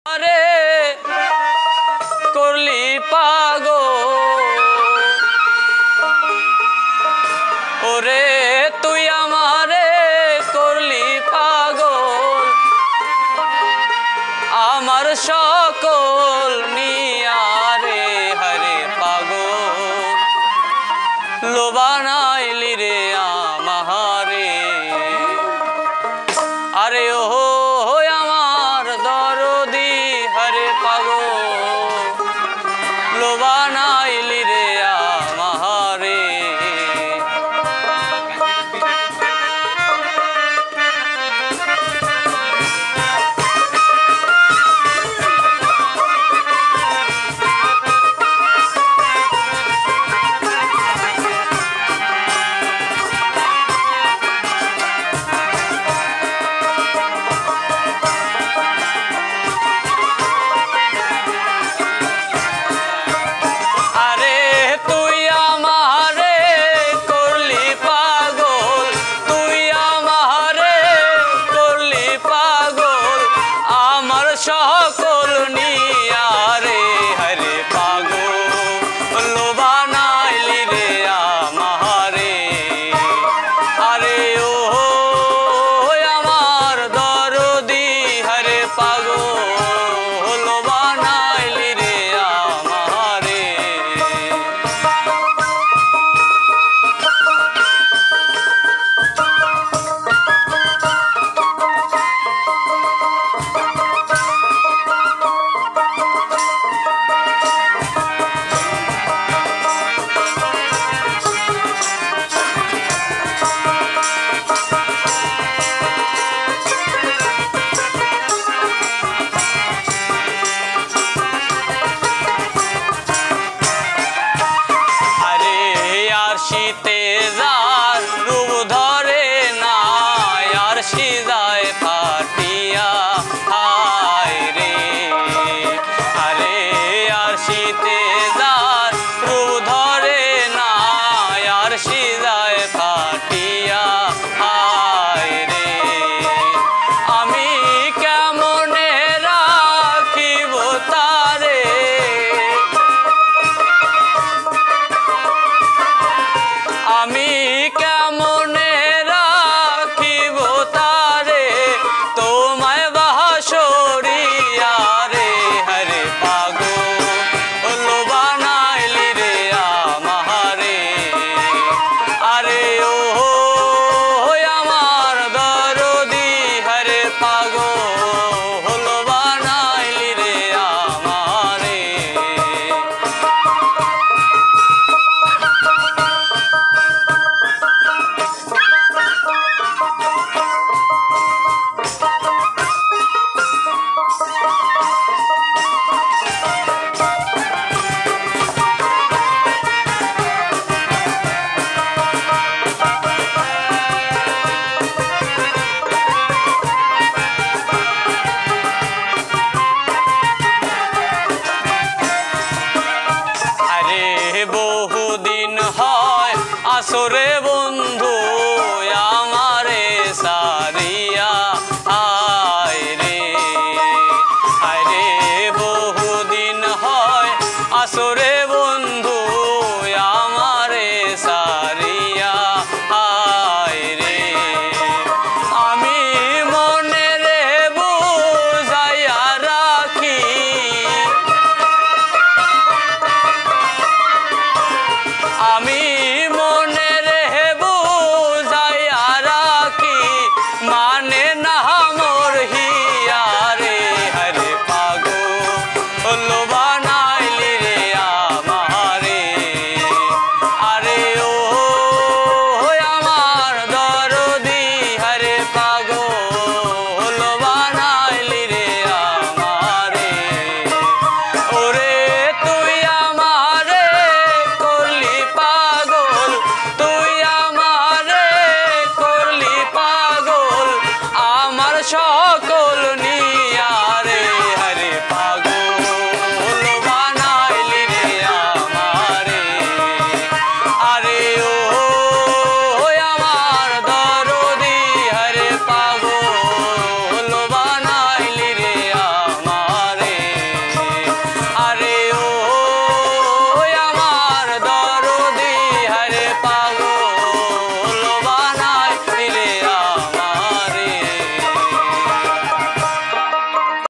আরে করলি পাগল ওরে তুই আমারে করলি পাগল আমার সকল নিয়ারে হরে পাগল লোবানাইলি রে আমারে আরে ও আমার দরদি হরে পাগল লোবানাইলি রে আমারে সকল নিয়ারে হরে পাগল লোবানাইলি রে আমারে আরে ও আমার দরদি হরে পাগল লোবানাইলি রে আমারে শীতে যার রূপ ধরে না আর সিজায় ফাটিয়া হায় রে আরে আর শীতে যার রূপ ধরে না আর সিজায় ফাটিয়া হায় রে আমি কেমনে রাখিব তারে আমি কেমনে রাখিব তারে তোমায় বাসরিয়া রে হরে পাগল লোবানাইলি রে আমারে আরে ও আমার দরদি হরে পাগল লোবানাইলি রে আমারে বহুদিন হয় আসরে বন্ধু আমারে সারিয়া আয় রে বহুদিন হয় আসরে বন্ধু আমারে সারিয়া আয় রে আমি মনে রে বুঝাইয়া রাখি আমি মনে রে পাগল